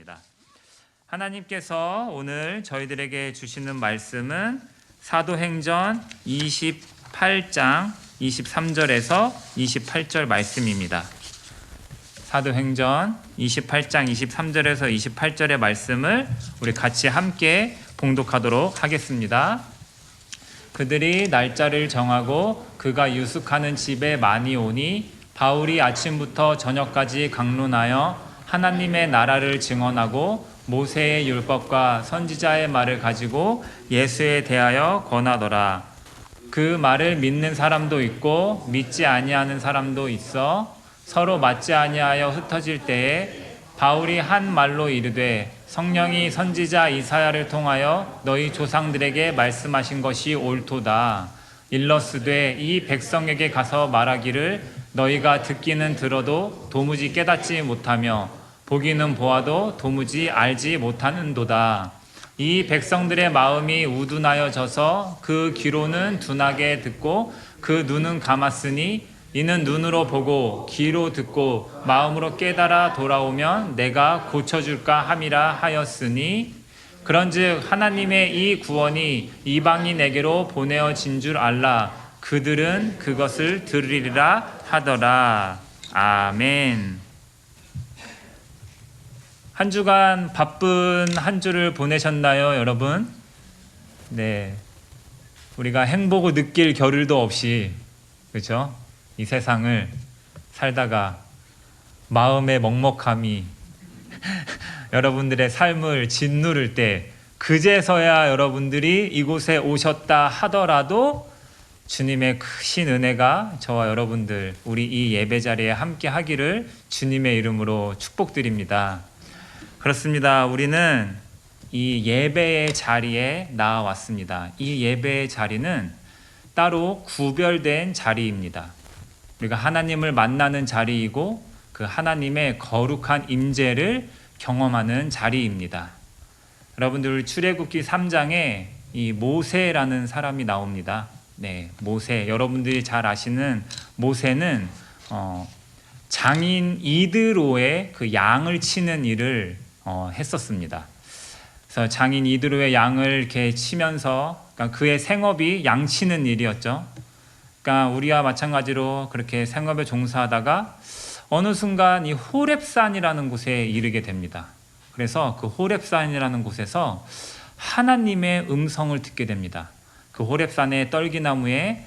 하겠습니다. 하나님께서 오늘 저희들에게 주시는 말씀은 사도행전 28장 23절에서 28절 말씀입니다. 사도행전 28장 23절에서 28절의 말씀을 우리 같이 함께 봉독하도록 하겠습니다. 그들이 날짜를 정하고 그가 유숙하는 집에 많이 오니 바울이 아침부터 저녁까지 강론하여 하나님의 나라를 증언하고 모세의 율법과 선지자의 말을 가지고 예수에 대하여 권하더라. 그 말을 믿는 사람도 있고 믿지 아니하는 사람도 있어 서로 맞지 아니하여 흩어질 때에 바울이 한 말로 이르되 성령이 선지자 이사야를 통하여 너희 조상들에게 말씀하신 것이 옳도다. 일러스되 이 백성에게 가서 말하기를 너희가 듣기는 들어도 도무지 깨닫지 못하며 보기는 보아도 도무지 알지 못하는도다. 이 백성들의 마음이 우둔하여져서 그 귀로는 둔하게 듣고 그 눈은 감았으니 이는 눈으로 보고 귀로 듣고 마음으로 깨달아 돌아오면 내가 고쳐줄까 함이라 하였으니 그런즉 하나님의 이 구원이 이방인에게로 보내어진 줄 알라. 그들은 그것을 들으리라 하더라. 아멘. 한 주간 바쁜 한 주를 보내셨나요, 여러분? 네, 우리가 행복을 느낄 겨를도 없이, 그렇죠? 이 세상을 살다가 마음의 먹먹함이 여러분들의 삶을 짓누를 때 그제서야 여러분들이 이곳에 오셨다 하더라도 주님의 크신 은혜가 저와 여러분들 우리 이 예배 자리에 함께 하기를 주님의 이름으로 축복드립니다. 그렇습니다. 우리는 이 예배의 자리에 나와왔습니다. 이 예배의 자리는 따로 구별된 자리입니다. 우리가 하나님을 만나는 자리이고 그 하나님의 거룩한 임재를 경험하는 자리입니다. 여러분들 출애굽기 3장에 이 모세라는 사람이 나옵니다. 네, 모세. 여러분들이 잘 아시는 모세는 장인 이드로의 그 양을 치는 일을 했었습니다. 그래서 장인 이드로의 양을 이렇게 치면서 그러니까 그의 생업이 양 치는 일이었죠. 그러니까 우리와 마찬가지로 그렇게 생업에 종사하다가 어느 순간 이 호렙산이라는 곳에 이르게 됩니다. 그래서 그 호렙산이라는 곳에서 하나님의 음성을 듣게 됩니다. 그 호렙산의 떨기나무에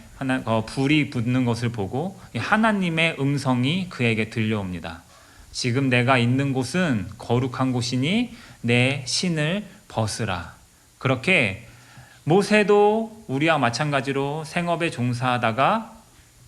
불이 붙는 것을 보고 하나님의 음성이 그에게 들려옵니다. 지금 내가 있는 곳은 거룩한 곳이니 내 신을 벗으라. 그렇게 모세도 우리와 마찬가지로 생업에 종사하다가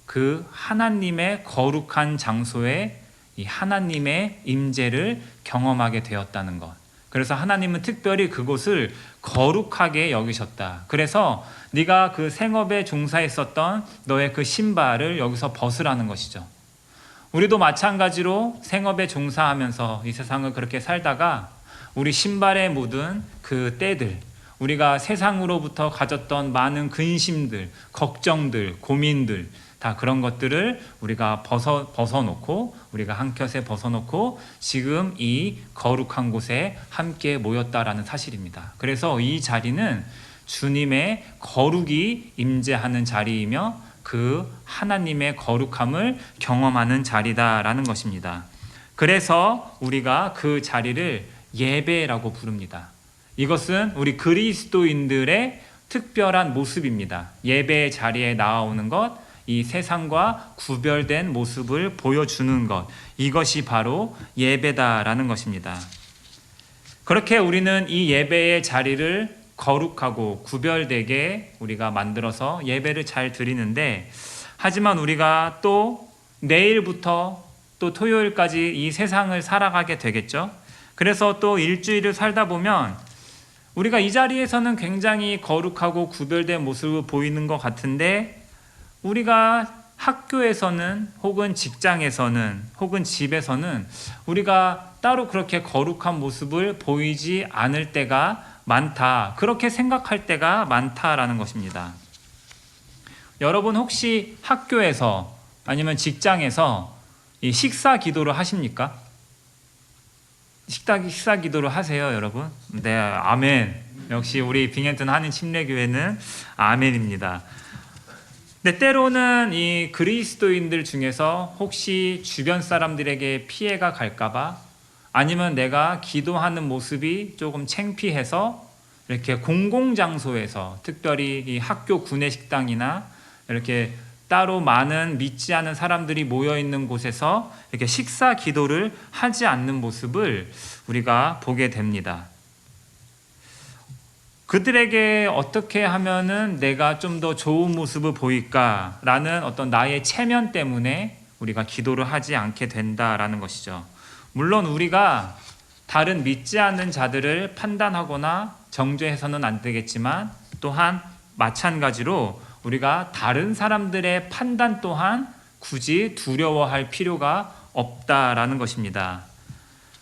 그 하나님의 거룩한 장소에 이 하나님의 임재를 경험하게 되었다는 것. 그래서 하나님은 특별히 그곳을 거룩하게 여기셨다. 그래서 네가 그 생업에 종사했었던 너의 그 신발을 여기서 벗으라는 것이죠. 우리도 마찬가지로 생업에 종사하면서 이 세상을 그렇게 살다가 우리 신발에 묻은 그 때들, 우리가 세상으로부터 가졌던 많은 근심들, 걱정들, 고민들, 다 그런 것들을 우리가 벗어놓고 우리가 한켠에 벗어놓고 지금 이 거룩한 곳에 함께 모였다라는 사실입니다. 그래서 이 자리는 주님의 거룩이 임재하는 자리이며 그 하나님의 거룩함을 경험하는 자리다라는 것입니다. 그래서 우리가 그 자리를 예배라고 부릅니다. 이것은 우리 그리스도인들의 특별한 모습입니다. 예배의 자리에 나오는 것, 이 세상과 구별된 모습을 보여주는 것, 이것이 바로 예배다라는 것입니다. 그렇게 우리는 이 예배의 자리를 거룩하고 구별되게 우리가 만들어서 예배를 잘 드리는데, 하지만 우리가 또 내일부터 또 토요일까지 이 세상을 살아가게 되겠죠. 그래서 또 일주일을 살다 보면 우리가 이 자리에서는 굉장히 거룩하고 구별된 모습을 보이는 것 같은데, 우리가 학교에서는 혹은 직장에서는 혹은 집에서는 우리가 따로 그렇게 거룩한 모습을 보이지 않을 때가 많다. 그렇게 생각할 때가 많다라는 것입니다. 여러분 혹시 학교에서 아니면 직장에서 이 식사 기도를 하십니까? 식사 기도를 하세요, 여러분? 네, 아멘. 역시 우리 빙앤턴 한인 침례교회는 아멘입니다. 근데 때로는 이 그리스도인들 중에서 혹시 주변 사람들에게 피해가 갈까봐, 아니면 내가 기도하는 모습이 조금 창피해서 이렇게 공공장소에서, 특별히 이 학교 구내식당이나 이렇게 따로 많은 믿지 않은 사람들이 모여 있는 곳에서 이렇게 식사 기도를 하지 않는 모습을 우리가 보게 됩니다. 그들에게 어떻게 하면은 내가 좀 더 좋은 모습을 보일까라는 어떤 나의 체면 때문에 우리가 기도를 하지 않게 된다라는 것이죠. 물론 우리가 다른 믿지 않는 자들을 판단하거나 정죄해서는 안 되겠지만, 또한 마찬가지로 우리가 다른 사람들의 판단 또한 굳이 두려워할 필요가 없다라는 것입니다.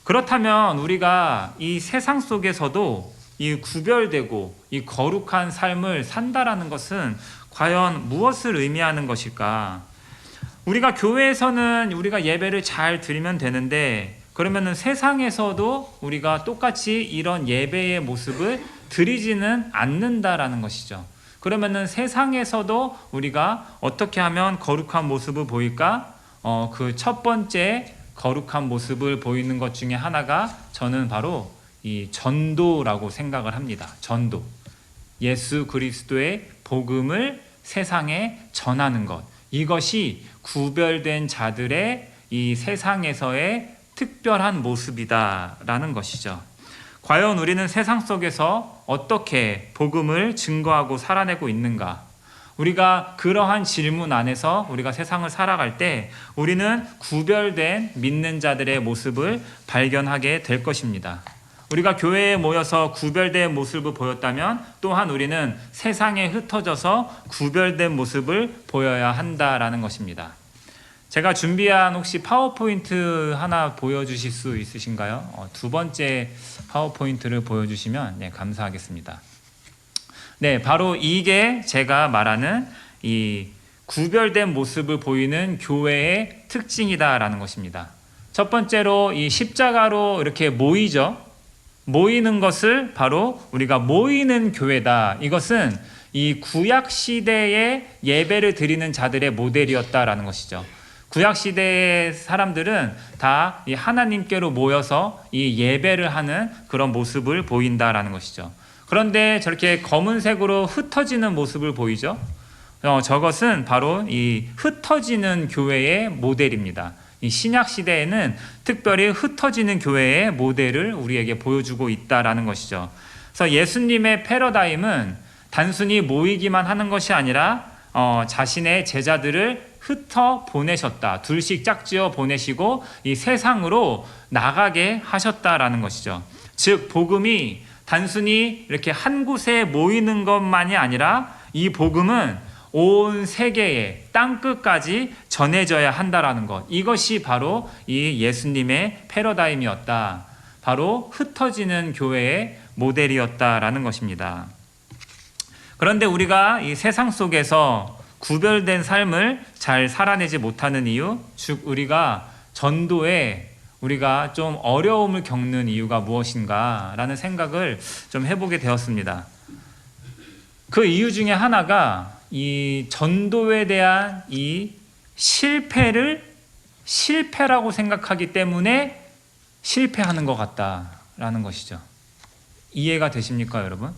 그렇다면 우리가 이 세상 속에서도 이 구별되고 이 거룩한 삶을 산다라는 것은 과연 무엇을 의미하는 것일까? 우리가 교회에서는 우리가 예배를 잘 드리면 되는데, 그러면은 세상에서도 우리가 똑같이 이런 예배의 모습을 드리지는 않는다라는 것이죠. 그러면은 세상에서도 우리가 어떻게 하면 거룩한 모습을 보일까? 그 첫 번째 거룩한 모습을 보이는 것 중에 하나가 저는 바로 이 전도라고 생각을 합니다. 전도. 예수 그리스도의 복음을 세상에 전하는 것. 이것이 구별된 자들의 이 세상에서의 특별한 모습이다라는 것이죠. 과연 우리는 세상 속에서 어떻게 복음을 증거하고 살아내고 있는가? 우리가 그러한 질문 안에서 우리가 세상을 살아갈 때 우리는 구별된 믿는 자들의 모습을 발견하게 될 것입니다. 우리가 교회에 모여서 구별된 모습을 보였다면 또한 우리는 세상에 흩어져서 구별된 모습을 보여야 한다라는 것입니다. 제가 준비한 혹시 파워포인트 하나 보여주실 수 있으신가요? 두 번째 파워포인트를 보여주시면 감사하겠습니다. 네, 바로 이게 제가 말하는 이 구별된 모습을 보이는 교회의 특징이다라는 것입니다. 첫 번째로 이 십자가로 이렇게 모이죠. 모이는 것을 바로 우리가 모이는 교회다. 이것은 이 구약 시대의 예배를 드리는 자들의 모델이었다라는 것이죠. 구약 시대의 사람들은 다 이 하나님께로 모여서 이 예배를 하는 그런 모습을 보인다라는 것이죠. 그런데 저렇게 검은색으로 흩어지는 모습을 보이죠. 저것은 바로 이 흩어지는 교회의 모델입니다. 이 신약 시대에는 특별히 흩어지는 교회의 모델을 우리에게 보여주고 있다라는 것이죠. 그래서 예수님의 패러다임은 단순히 모이기만 하는 것이 아니라 자신의 제자들을 흩어 보내셨다. 둘씩 짝지어 보내시고 이 세상으로 나가게 하셨다라는 것이죠. 즉 복음이 단순히 이렇게 한 곳에 모이는 것만이 아니라 이 복음은 온 세계에 땅끝까지 전해져야 한다라는 것. 이것이 바로 이 예수님의 패러다임이었다. 바로 흩어지는 교회의 모델이었다라는 것입니다. 그런데 우리가 이 세상 속에서 구별된 삶을 잘 살아내지 못하는 이유, 즉 우리가 전도에 우리가 좀 어려움을 겪는 이유가 무엇인가라는 생각을 좀 해보게 되었습니다. 그 이유 중에 하나가 이 전도에 대한 이 실패라고 생각하기 때문에 실패하는 것 같다라는 것이죠. 이해가 되십니까, 여러분?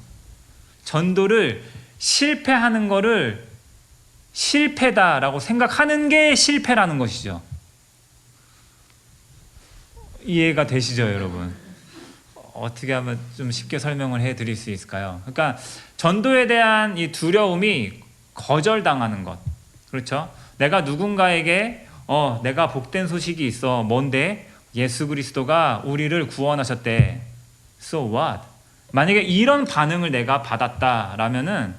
전도를 실패하는 거를 실패다라고 생각하는 게 실패라는 것이죠. 이해가 되시죠, 여러분? 어떻게 하면 좀 쉽게 설명을 해드릴 수 있을까요? 그러니까 전도에 대한 이 두려움이 거절당하는 것, 그렇죠? 내가 누군가에게 내가 복된 소식이 있어. 뭔데? 예수 그리스도가 우리를 구원하셨대. So what? 만약에 이런 반응을 내가 받았다라면은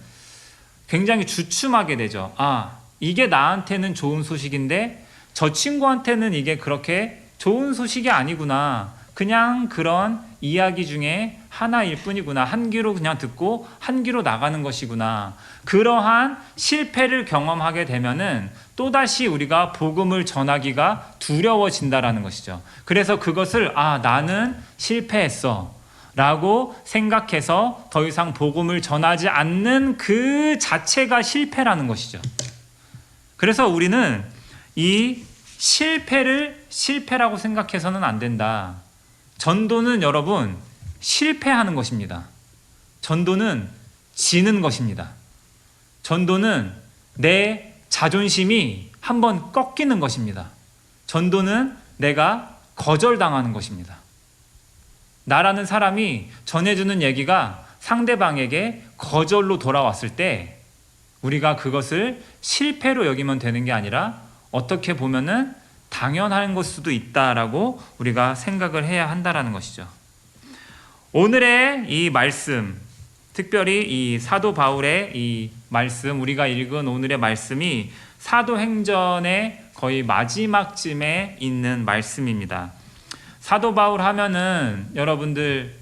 굉장히 주춤하게 되죠. 이게 나한테는 좋은 소식인데 저 친구한테는 이게 그렇게 좋은 소식이 아니구나. 그냥 그런 이야기 중에 하나일 뿐이구나. 한 귀로 그냥 듣고 한 귀로 나가는 것이구나. 그러한 실패를 경험하게 되면은 또다시 우리가 복음을 전하기가 두려워진다라는 것이죠. 그래서 그것을 나는 실패했어 라고 생각해서 더 이상 복음을 전하지 않는 그 자체가 실패라는 것이죠. 그래서 우리는 이 실패를 실패라고 생각해서는 안 된다. 전도는 여러분 실패하는 것입니다. 전도는 지는 것입니다. 전도는 내 자존심이 한번 꺾이는 것입니다. 전도는 내가 거절당하는 것입니다. 나라는 사람이 전해주는 얘기가 상대방에게 거절로 돌아왔을 때 우리가 그것을 실패로 여기면 되는 게 아니라 어떻게 보면은 당연한 것 수도 있다라고 우리가 생각을 해야 한다라는 것이죠. 오늘의 이 말씀, 특별히 이 사도 바울의 이 말씀, 우리가 읽은 오늘의 말씀이 사도행전의 거의 마지막쯤에 있는 말씀입니다. 사도 바울 하면은 여러분들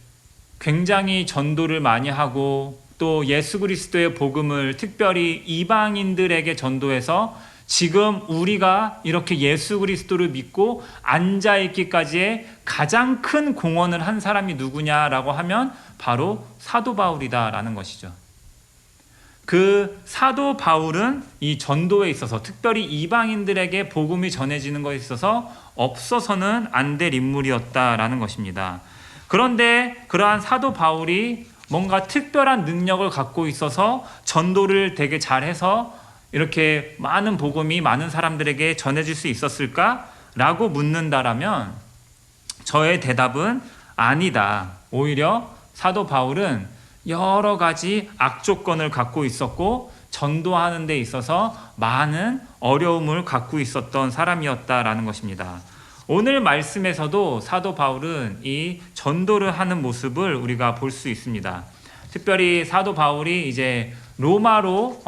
굉장히 전도를 많이 하고 또 예수 그리스도의 복음을 특별히 이방인들에게 전도해서 지금 우리가 이렇게 예수 그리스도를 믿고 앉아있기까지의 가장 큰 공헌을 한 사람이 누구냐라고 하면 바로 사도 바울이다라는 것이죠. 그 사도 바울은 이 전도에 있어서 특별히 이방인들에게 복음이 전해지는 것에 있어서 없어서는 안 될 인물이었다라는 것입니다. 그런데 그러한 사도 바울이 뭔가 특별한 능력을 갖고 있어서 전도를 되게 잘해서 이렇게 많은 복음이 많은 사람들에게 전해질 수 있었을까라고 묻는다라면 저의 대답은 아니다. 오히려 사도 바울은 여러 가지 악조건을 갖고 있었고 전도하는 데 있어서 많은 어려움을 갖고 있었던 사람이었다라는 것입니다. 오늘 말씀에서도 사도 바울은 이 전도를 하는 모습을 우리가 볼 수 있습니다. 특별히 사도 바울이 이제 로마로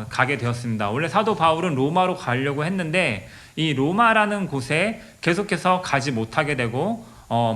가게 되었습니다. 원래 사도 바울은 로마로 가려고 했는데 이 로마라는 곳에 계속해서 가지 못하게 되고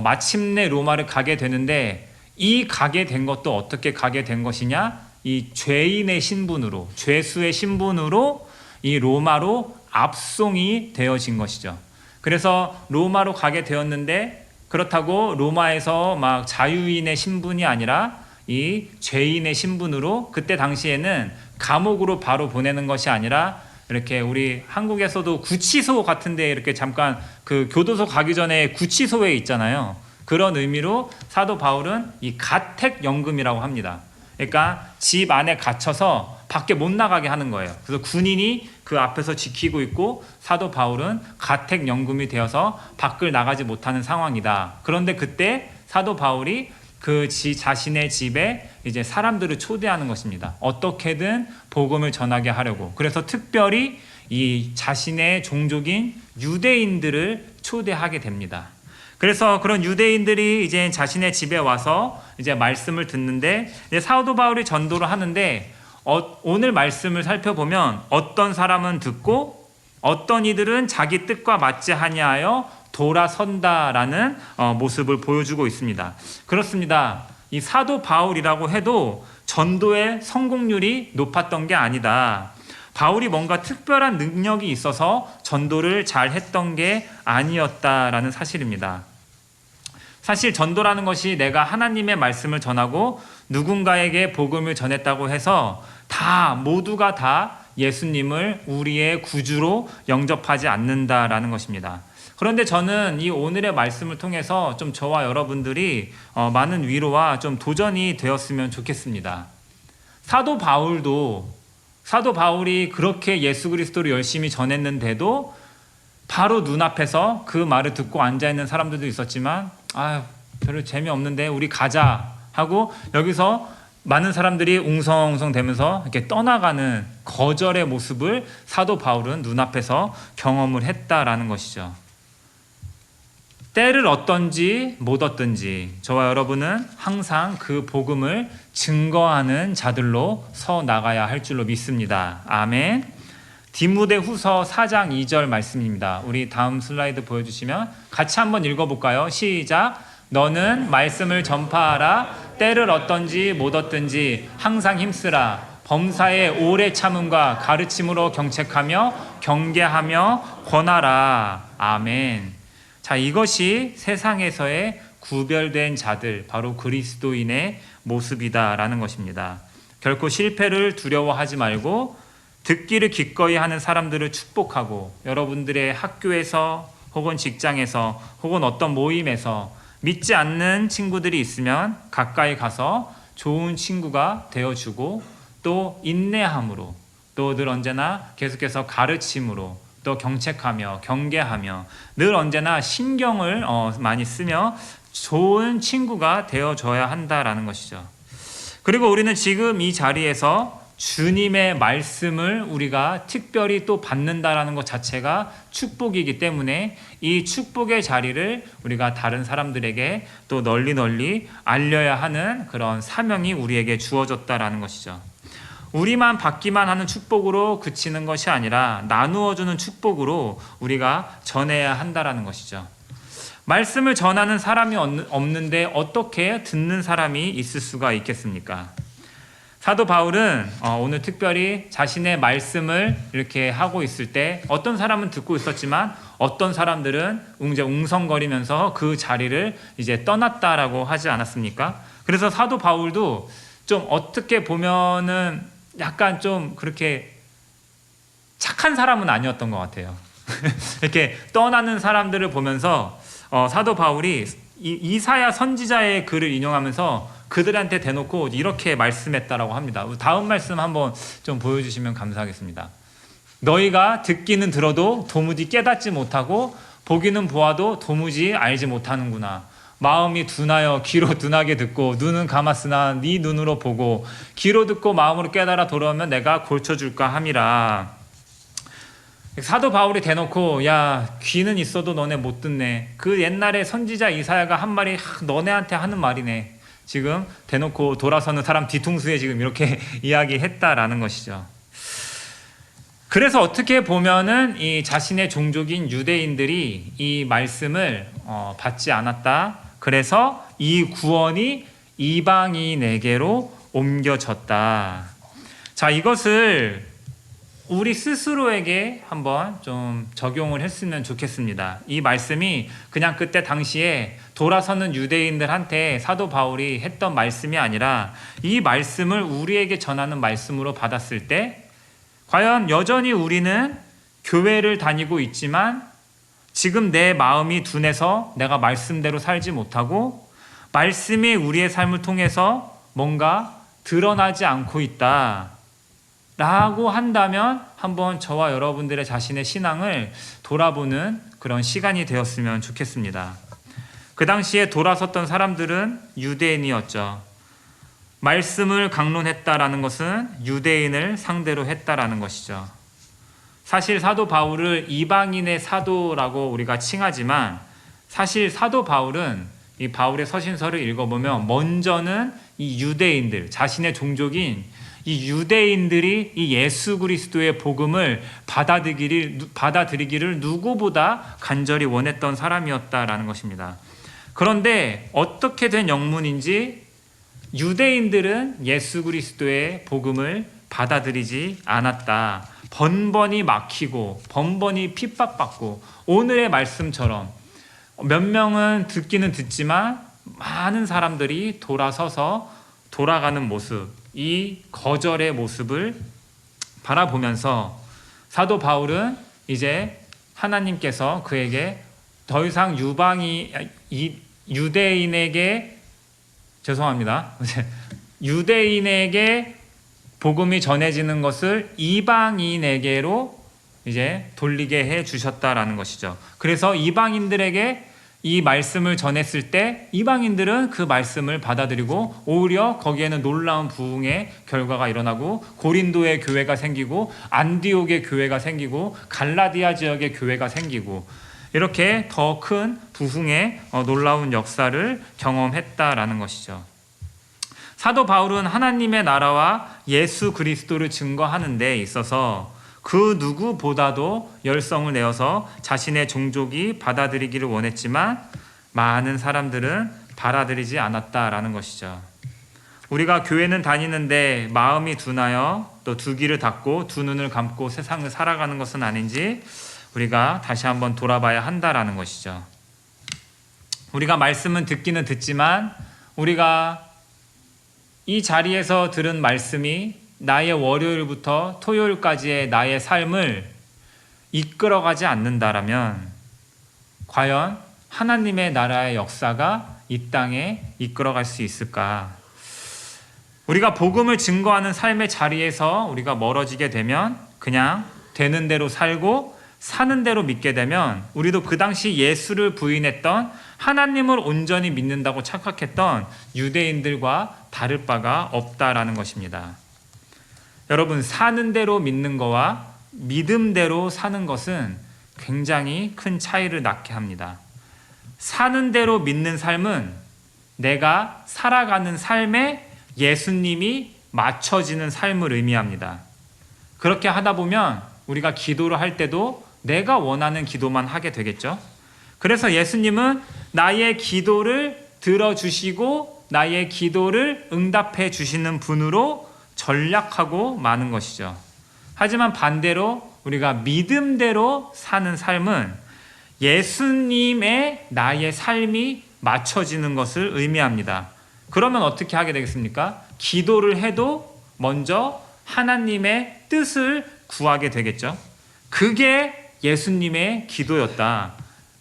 마침내 로마를 가게 되는데 이 가게 된 것도 어떻게 가게 된 것이냐? 이 죄인의 신분으로, 죄수의 신분으로 이 로마로 압송이 되어진 것이죠. 그래서 로마로 가게 되었는데 그렇다고 로마에서 막 자유인의 신분이 아니라 이 죄인의 신분으로 그때 당시에는 감옥으로 바로 보내는 것이 아니라 이렇게 우리 한국에서도 구치소 같은데 이렇게 잠깐 그 교도소 가기 전에 구치소에 있잖아요. 그런 의미로 사도 바울은 이 가택연금이라고 합니다. 그러니까 집 안에 갇혀서 밖에 못 나가게 하는 거예요. 그래서 군인이 그 앞에서 지키고 있고 사도 바울은 가택연금이 되어서 밖을 나가지 못하는 상황이다. 그런데 그때 사도 바울이 그 자신의 집에 이제 사람들을 초대하는 것입니다. 어떻게든 복음을 전하게 하려고. 그래서 특별히 이 자신의 종족인 유대인들을 초대하게 됩니다. 그래서 그런 유대인들이 이제 자신의 집에 와서 이제 말씀을 듣는데 이제 사도 바울이 전도를 하는데 오늘 말씀을 살펴보면 어떤 사람은 듣고 어떤 이들은 자기 뜻과 맞지 아니하여 돌아선다라는 모습을 보여주고 있습니다. 그렇습니다. 이 사도 바울이라고 해도 전도의 성공률이 높았던 게 아니다. 바울이 뭔가 특별한 능력이 있어서 전도를 잘 했던 게 아니었다라는 사실입니다. 사실 전도라는 것이 내가 하나님의 말씀을 전하고 누군가에게 복음을 전했다고 해서 모두가 다 예수님을 우리의 구주로 영접하지 않는다라는 것입니다. 그런데 저는 이 오늘의 말씀을 통해서 좀 저와 여러분들이 많은 위로와 좀 도전이 되었으면 좋겠습니다. 사도 바울이 그렇게 예수 그리스도를 열심히 전했는데도 바로 눈앞에서 그 말을 듣고 앉아있는 사람들도 있었지만 별로 재미없는데 우리 가자 하고 여기서 많은 사람들이 웅성웅성 되면서 이렇게 떠나가는 거절의 모습을 사도 바울은 눈앞에서 경험을 했다라는 것이죠. 때를 얻든지 못 얻든지 저와 여러분은 항상 그 복음을 증거하는 자들로 서 나가야 할 줄로 믿습니다. 아멘. 디모데후서 4장 2절 말씀입니다. 우리 다음 슬라이드 보여주시면 같이 한번 읽어볼까요? 시작. 너는 말씀을 전파하라. 때를 얻든지 못 얻든지 항상 힘쓰라. 범사의 오래 참음과 가르침으로 경책하며 경계하며 권하라. 아멘. 자, 이것이 세상에서의 구별된 자들, 바로 그리스도인의 모습이다라는 것입니다. 결코 실패를 두려워하지 말고 듣기를 기꺼이 하는 사람들을 축복하고, 여러분들의 학교에서 혹은 직장에서 혹은 어떤 모임에서 믿지 않는 친구들이 있으면 가까이 가서 좋은 친구가 되어주고, 또 인내함으로, 또 늘 언제나 계속해서 가르침으로, 또 경책하며 경계하며 늘 언제나 신경을 많이 쓰며 좋은 친구가 되어줘야 한다라는 것이죠. 그리고 우리는 지금 이 자리에서 주님의 말씀을 우리가 특별히 또 받는다라는 것 자체가 축복이기 때문에 이 축복의 자리를 우리가 다른 사람들에게 또 널리 알려야 하는 그런 사명이 우리에게 주어졌다라는 것이죠. 우리만 받기만 하는 축복으로 그치는 것이 아니라 나누어주는 축복으로 우리가 전해야 한다라는 것이죠. 말씀을 전하는 사람이 없는데 어떻게 듣는 사람이 있을 수가 있겠습니까? 사도 바울은 오늘 특별히 자신의 말씀을 이렇게 하고 있을 때 어떤 사람은 듣고 있었지만 어떤 사람들은 이제 웅성거리면서 그 자리를 이제 떠났다라고 하지 않았습니까? 그래서 사도 바울도 좀 어떻게 보면은 약간 좀 그렇게 착한 사람은 아니었던 것 같아요. 이렇게 떠나는 사람들을 보면서 사도 바울이 이사야 선지자의 글을 인용하면서 그들한테 대놓고 이렇게 말씀했다라고 합니다. 다음 말씀 한번 좀 보여주시면 감사하겠습니다. 너희가 듣기는 들어도 도무지 깨닫지 못하고 보기는 보아도 도무지 알지 못하는구나. 마음이 둔하여 귀로 둔하게 듣고 눈은 감았으나 네 눈으로 보고 귀로 듣고 마음으로 깨달아 돌아오면 내가 고쳐줄까 함이라. 사도 바울이 대놓고 야 귀는 있어도 너네 못 듣네. 그 옛날에 선지자 이사야가 한 말이 너네한테 하는 말이네. 지금 대놓고 돌아서는 사람 뒤통수에 지금 이렇게 이야기했다라는 것이죠. 그래서 어떻게 보면은 이 자신의 종족인 유대인들이 이 말씀을 받지 않았다. 그래서 이 구원이 이방인에게로 옮겨졌다. 자, 이것을 우리 스스로에게 한번 좀 적용을 했으면 좋겠습니다. 이 말씀이 그냥 그때 당시에 돌아서는 유대인들한테 사도 바울이 했던 말씀이 아니라 이 말씀을 우리에게 전하는 말씀으로 받았을 때 과연 여전히 우리는 교회를 다니고 있지만 지금 내 마음이 둔해서 내가 말씀대로 살지 못하고 말씀이 우리의 삶을 통해서 뭔가 드러나지 않고 있다 라고 한다면 한번 저와 여러분들의 자신의 신앙을 돌아보는 그런 시간이 되었으면 좋겠습니다. 그 당시에 돌아섰던 사람들은 유대인이었죠. 말씀을 강론했다라는 것은 유대인을 상대로 했다라는 것이죠. 사실 사도 바울을 이방인의 사도라고 우리가 칭하지만 사실 사도 바울은 이 바울의 서신서를 읽어보면 먼저는 이 유대인들, 자신의 종족인 이 유대인들이 이 예수 그리스도의 복음을 받아들이기를 누구보다 간절히 원했던 사람이었다라는 것입니다. 그런데 어떻게 된 영문인지 유대인들은 예수 그리스도의 복음을 받아들이지 않았다. 번번이 막히고 번번이 핍박받고 오늘의 말씀처럼 몇 명은 듣기는 듣지만 많은 사람들이 돌아서서 돌아가는 모습, 이 거절의 모습을 바라보면서 사도 바울은 이제 하나님께서 그에게 더 이상 유대인에게 복음이 전해지는 것을 이방인에게로 이제 돌리게 해 주셨다라는 것이죠. 그래서 이방인들에게 이 말씀을 전했을 때 이방인들은 그 말씀을 받아들이고 오히려 거기에는 놀라운 부흥의 결과가 일어나고 고린도의 교회가 생기고 안디옥의 교회가 생기고 갈라디아 지역의 교회가 생기고 이렇게 더 큰 부흥의 놀라운 역사를 경험했다라는 것이죠. 사도 바울은 하나님의 나라와 예수 그리스도를 증거하는 데 있어서 그 누구보다도 열성을 내어서 자신의 종족이 받아들이기를 원했지만 많은 사람들은 받아들이지 않았다라는 것이죠. 우리가 교회는 다니는데 마음이 둔하여 또 두 귀를 닫고 두 눈을 감고 세상을 살아가는 것은 아닌지 우리가 다시 한번 돌아봐야 한다라는 것이죠. 우리가 말씀은 듣기는 듣지만 우리가 이 자리에서 들은 말씀이 나의 월요일부터 토요일까지의 나의 삶을 이끌어가지 않는다라면 과연 하나님의 나라의 역사가 이 땅에 이끌어갈 수 있을까? 우리가 복음을 증거하는 삶의 자리에서 우리가 멀어지게 되면 그냥 되는 대로 살고 사는 대로 믿게 되면 우리도 그 당시 예수를 부인했던 하나님을 온전히 믿는다고 착각했던 유대인들과 다를 바가 없다라는 것입니다. 여러분, 사는 대로 믿는 거와 믿음대로 사는 것은 굉장히 큰 차이를 낳게 합니다. 사는 대로 믿는 삶은 내가 살아가는 삶에 예수님이 맞춰지는 삶을 의미합니다. 그렇게 하다 보면 우리가 기도를 할 때도 내가 원하는 기도만 하게 되겠죠. 그래서 예수님은 나의 기도를 들어주시고 나의 기도를 응답해 주시는 분으로 전략하고 마는 것이죠. 하지만 반대로 우리가 믿음대로 사는 삶은 예수님의 나의 삶이 맞춰지는 것을 의미합니다. 그러면 어떻게 하게 되겠습니까? 기도를 해도 먼저 하나님의 뜻을 구하게 되겠죠. 그게 예수님의 기도였다.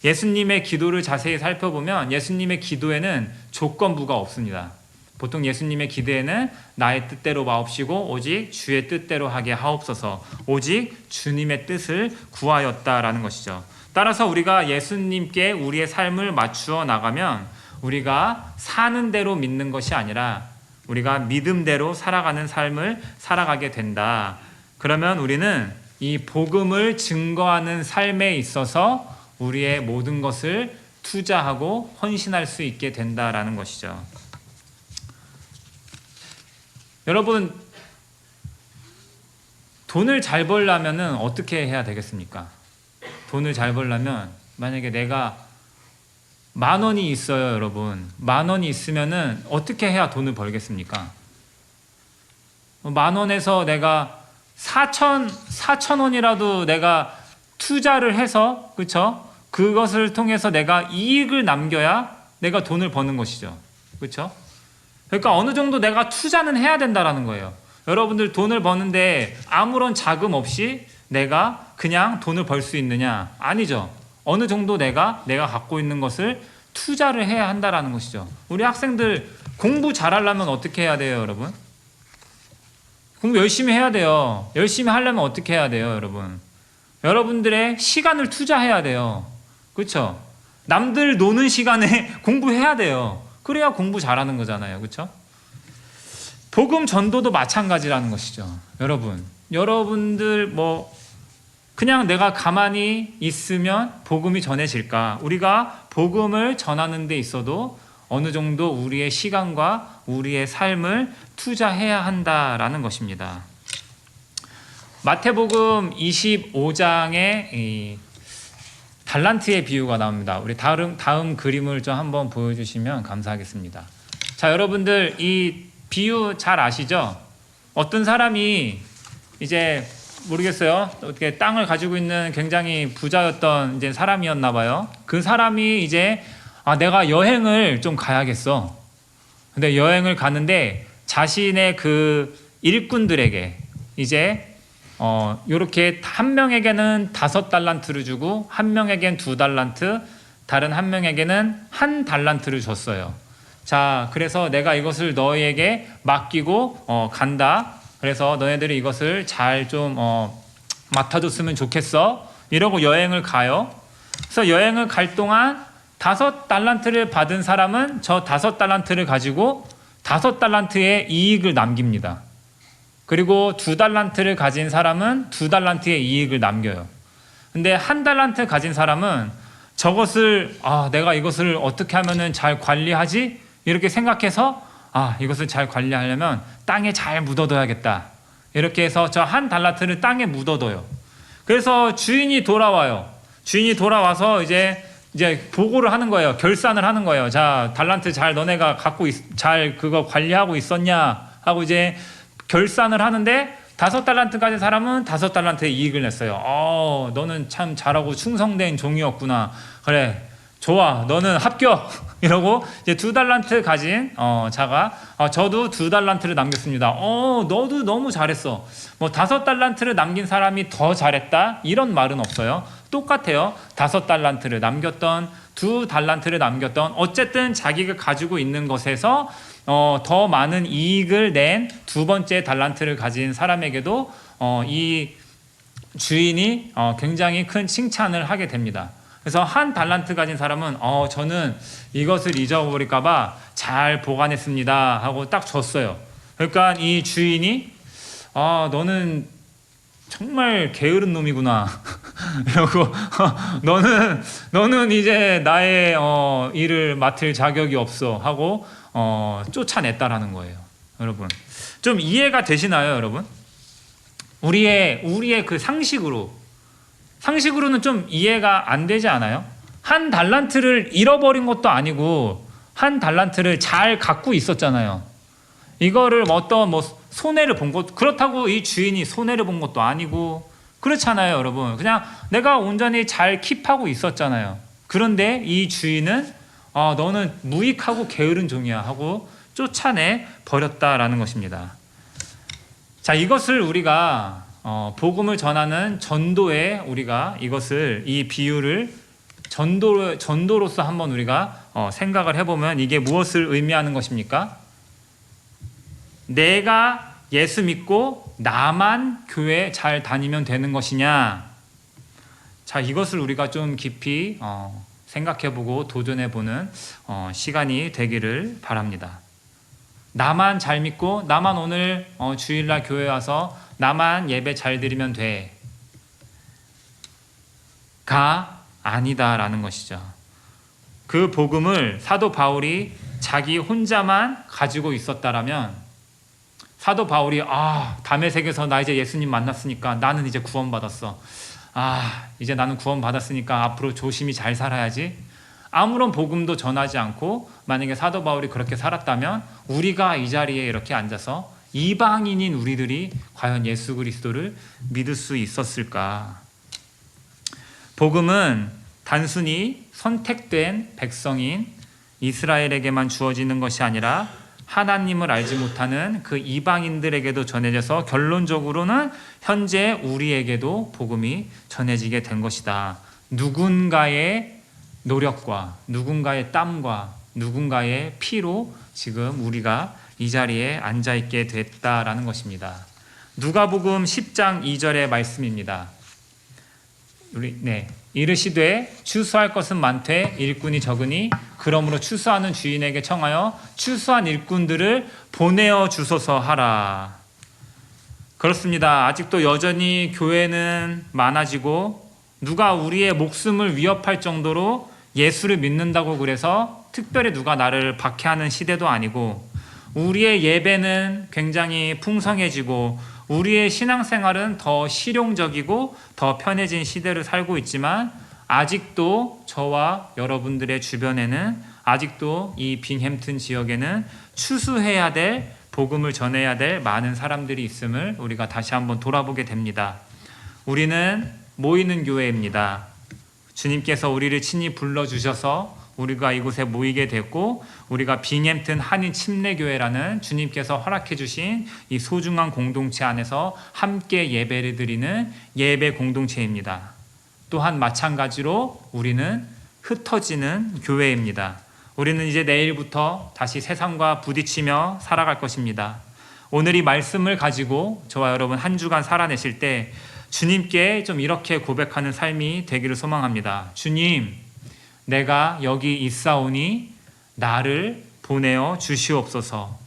예수님의 기도를 자세히 살펴보면 예수님의 기도에는 조건부가 없습니다. 보통 예수님의 기도에는 나의 뜻대로 마옵시고 오직 주의 뜻대로 하게 하옵소서, 오직 주님의 뜻을 구하였다라는 것이죠. 따라서 우리가 예수님께 우리의 삶을 맞추어 나가면 우리가 사는 대로 믿는 것이 아니라 우리가 믿음대로 살아가는 삶을 살아가게 된다. 그러면 우리는 이 복음을 증거하는 삶에 있어서 우리의 모든 것을 투자하고 헌신할 수 있게 된다라는 것이죠. 여러분, 돈을 잘 벌려면 어떻게 해야 되겠습니까? 돈을 잘 벌려면 만약에 내가 10,000원이 있어요, 여러분. 10,000원이 있으면은 어떻게 해야 돈을 벌겠습니까? 10,000원에서 내가 4,000원이라도 내가 투자를 해서, 그렇죠? 그것을 통해서 내가 이익을 남겨야 내가 돈을 버는 것이죠. 그렇죠? 그러니까 어느 정도 내가 투자는 해야 된다라는 거예요. 여러분들 돈을 버는데 아무런 자금 없이 내가 그냥 돈을 벌 수 있느냐? 아니죠. 어느 정도 내가 갖고 있는 것을 투자를 해야 한다라는 것이죠. 우리 학생들 공부 잘하려면 어떻게 해야 돼요, 여러분? 공부 열심히 해야 돼요. 열심히 하려면 어떻게 해야 돼요, 여러분? 여러분들의 시간을 투자해야 돼요. 그렇죠? 남들 노는 시간에 공부해야 돼요. 그래야 공부 잘하는 거잖아요. 그렇죠? 복음 전도도 마찬가지라는 것이죠. 여러분들 그냥 내가 가만히 있으면 복음이 전해질까? 우리가 복음을 전하는 데 있어도 어느 정도 우리의 시간과 우리의 삶을 투자해야 한다라는 것입니다. 마태복음 25장에 달란트의 비유가 나옵니다. 우리 다음 그림을 좀 한번 보여주시면 감사하겠습니다. 자, 여러분들 이 비유 잘 아시죠? 어떤 사람이 이제 모르겠어요. 어떻게 땅을 가지고 있는 굉장히 부자였던 이제 사람이었나 봐요. 그 사람이 이제 내가 여행을 좀 가야겠어. 근데 여행을 가는데 자신의 그 일꾼들에게 이제 요렇게 한 명에게는 5달란트를 주고 한 명에게는 2달란트, 다른 한 명에게는 1달란트를 줬어요. 자, 그래서 내가 이것을 너희에게 맡기고 간다. 그래서 너네들이 이것을 잘 좀 맡아줬으면 좋겠어. 이러고 여행을 가요. 그래서 여행을 갈 동안 5달란트를 받은 사람은 저 5달란트를 가지고 5달란트의 이익을 남깁니다. 그리고 2달란트를 가진 사람은 2달란트의 이익을 남겨요. 근데 1달란트 가진 사람은 저것을 내가 이것을 어떻게 하면은 잘 관리하지? 이렇게 생각해서 이것을 잘 관리하려면 땅에 잘 묻어둬야겠다. 이렇게 해서 저 1달란트를 땅에 묻어둬요. 그래서 주인이 돌아와요. 주인이 돌아와서 이제 이제 보고를 하는 거예요. 결산을 하는 거예요. 자, 달란트 잘 너네가 잘 그거 관리하고 있었냐 하고 이제 결산을 하는데 5달란트 가진 사람은 5달란트의 이익을 냈어요. 너는 참 잘하고 충성된 종이었구나. 그래, 좋아, 너는 합격. 이러고 이제 2달란트 가진 자가 저도 2달란트를 남겼습니다. 너도 너무 잘했어. 뭐 5달란트를 남긴 사람이 더 잘했다 이런 말은 없어요. 똑같아요. 5달란트를 남겼던 2달란트를 남겼던 어쨌든 자기가 가지고 있는 것에서 더 많은 이익을 낸 두 번째 달란트를 가진 사람에게도 이 주인이 굉장히 큰 칭찬을 하게 됩니다. 그래서 한 달란트 가진 사람은 저는 이것을 잊어버릴까 봐 잘 보관했습니다 하고 딱 줬어요. 그러니까 이 주인이 너는 정말 게으른 놈이구나 이러고 너는 이제 나의 일을 맡을 자격이 없어 하고 쫓아냈다라는 거예요. 여러분 좀 이해가 되시나요, 여러분? 우리의 그 상식으로는 좀 이해가 안 되지 않아요? 한 달란트를 잃어버린 것도 아니고 한 달란트를 잘 갖고 있었잖아요. 이거를 손해를 본 것, 그렇다고 이 주인이 손해를 본 것도 아니고 그렇잖아요, 여러분. 그냥 내가 온전히 잘 킵하고 있었잖아요. 그런데 이 주인은 너는 무익하고 게으른 종이야 하고 쫓아내 버렸다라는 것입니다. 자, 이것을 우리가 복음을 전하는 전도에 우리가 이 비유를 전도로서 한번 우리가 생각을 해보면 이게 무엇을 의미하는 것입니까? 내가 예수 믿고 나만 교회 잘 다니면 되는 것이냐? 자, 이것을 우리가 좀 깊이 생각해보고 도전해보는 시간이 되기를 바랍니다. 나만 잘 믿고 나만 오늘 주일날 교회 와서 나만 예배 잘 드리면 돼. 가 아니다라는 것이죠. 그 복음을 사도 바울이 자기 혼자만 가지고 있었다라면 사도 바울이 다메섹에서 나 이제 예수님 만났으니까 나는 이제 구원받았어. 이제 나는 구원받았으니까 앞으로 조심히 잘 살아야지. 아무런 복음도 전하지 않고 만약에 사도 바울이 그렇게 살았다면 우리가 이 자리에 이렇게 앉아서 이방인인 우리들이 과연 예수 그리스도를 믿을 수 있었을까? 복음은 단순히 선택된 백성인 이스라엘에게만 주어지는 것이 아니라 하나님을 알지 못하는 그 이방인들에게도 전해져서 결론적으로는 현재 우리에게도 복음이 전해지게 된 것이다. 누군가의 노력과 누군가의 땀과 누군가의 피로 지금 우리가 이 자리에 앉아있게 됐다라는 것입니다. 누가복음 10장 2절의 말씀입니다. 이르시되 추수할 것은 많되 일꾼이 적으니 그러므로 추수하는 주인에게 청하여 추수한 일꾼들을 보내어 주소서 하라. 그렇습니다. 아직도 여전히 교회는 많아지고 누가 우리의 목숨을 위협할 정도로 예수를 믿는다고 그래서 특별히 누가 나를 박해하는 시대도 아니고 우리의 예배는 굉장히 풍성해지고 우리의 신앙생활은 더 실용적이고 더 편해진 시대를 살고 있지만 아직도 저와 여러분들의 주변에는 아직도 이 빙햄튼 지역에는 추수해야 될 복음을 전해야 될 많은 사람들이 있음을 우리가 다시 한번 돌아보게 됩니다. 우리는 모이는 교회입니다. 주님께서 우리를 친히 불러주셔서 우리가 이곳에 모이게 됐고 우리가 빙햄튼 한인 침례교회라는 주님께서 허락해 주신 이 소중한 공동체 안에서 함께 예배를 드리는 예배 공동체입니다. 또한 마찬가지로 우리는 흩어지는 교회입니다. 우리는 이제 내일부터 다시 세상과 부딪히며 살아갈 것입니다. 오늘 이 말씀을 가지고 저와 여러분 한 주간 살아내실 때 주님께 좀 이렇게 고백하는 삶이 되기를 소망합니다. 주님, 내가 여기 있사오니 나를 보내어 주시옵소서.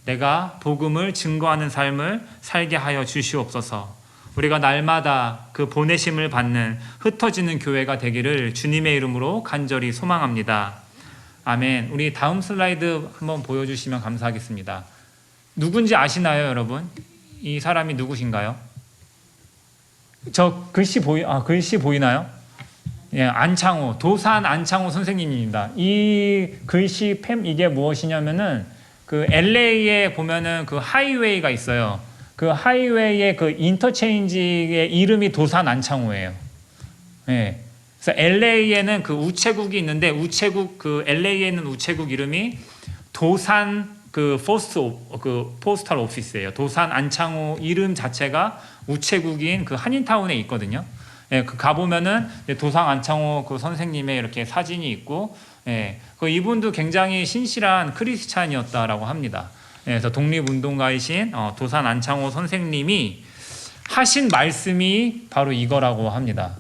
내가 복음을 증거하는 삶을 살게 하여 주시옵소서. 우리가 날마다 그 보내심을 받는 흩어지는 교회가 되기를 주님의 이름으로 간절히 소망합니다. 아멘. 우리 다음 슬라이드 한번 보여주시면 감사하겠습니다. 누군지 아시나요, 여러분? 이 사람이 누구신가요? 저 글씨 보이나요? 예, 안창호, 도산 안창호 선생님입니다. 이 글씨 이게 무엇이냐면은 그 LA에 보면은 그 하이웨이가 있어요. 그 하이웨이의 그 인터체인지의 이름이 도산 안창호예요. 예. 그래서 LA에는 그 우체국이 있는데 우체국 그 LA에 있는 우체국 이름이 도산 그 포스탈 오피스예요. 도산 안창호 이름 자체가 우체국인 그 한인타운에 있거든요. 예, 그 가보면은 도산 안창호 그 선생님의 이렇게 사진이 있고, 예, 그 이분도 굉장히 신실한 크리스찬이었다라고 합니다. 예, 그래서 독립운동가이신 도산 안창호 선생님이 하신 말씀이 바로 이거라고 합니다.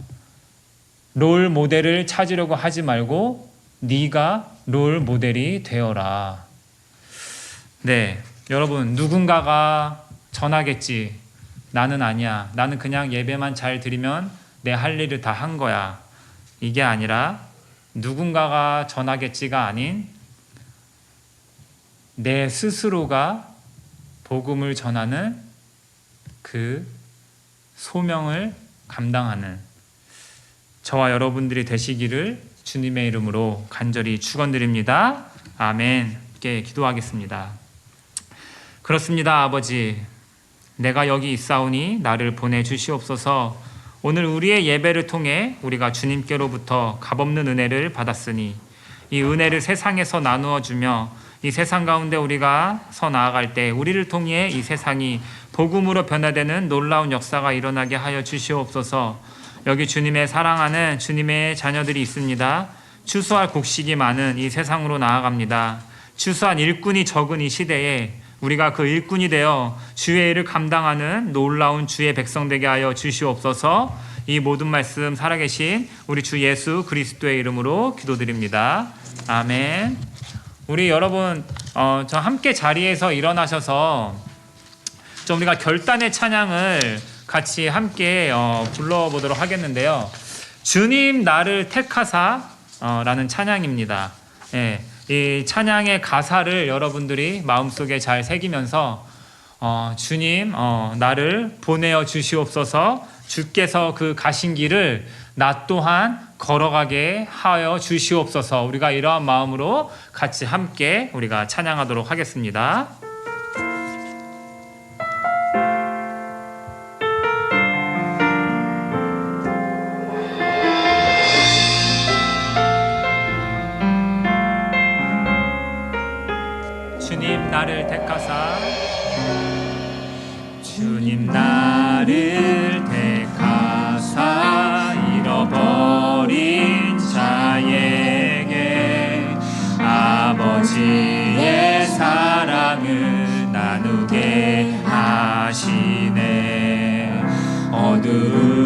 롤 모델을 찾으려고 하지 말고 네가 롤 모델이 되어라. 네, 여러분 누군가가 전하겠지. 나는 아니야. 나는 그냥 예배만 잘 드리면 내 할 일을 다 한 거야. 이게 아니라 누군가가 전하겠지가 아닌 내 스스로가 복음을 전하는 그 소명을 감당하는 저와 여러분들이 되시기를 주님의 이름으로 간절히 축원드립니다. 아멘. 함께 기도하겠습니다. 그렇습니다. 아버지, 내가 여기 있사오니 나를 보내주시옵소서. 오늘 우리의 예배를 통해 우리가 주님께로부터 값없는 은혜를 받았으니 이 은혜를 세상에서 나누어 주며 이 세상 가운데 우리가 서 나아갈 때 우리를 통해 이 세상이 복음으로 변화되는 놀라운 역사가 일어나게 하여 주시옵소서. 여기 주님의 사랑하는 주님의 자녀들이 있습니다. 추수할 곡식이 많은 이 세상으로 나아갑니다. 추수한 일꾼이 적은 이 시대에 우리가 그 일꾼이 되어 주의 일을 감당하는 놀라운 주의 백성 되게 하여 주시옵소서. 이 모든 말씀 살아계신 우리 주 예수 그리스도의 이름으로 기도드립니다. 아멘. 우리 여러분 저 함께 자리에서 일어나셔서 좀 우리가 결단의 찬양을 같이 함께 불러보도록 하겠는데요. 주님 나를 택하사 라는 찬양입니다. 예. 이 찬양의 가사를 여러분들이 마음속에 잘 새기면서 주님 나를 보내어 주시옵소서. 주께서 그 가신 길을 나 또한 걸어가게 하여 주시옵소서. 우리가 이러한 마음으로 같이 함께 우리가 찬양하도록 하겠습니다. 주님 나를 택하사 주님 나를 택하사 잃어버린 자에게 아버지의 사랑을 나누게 하시네. 어두운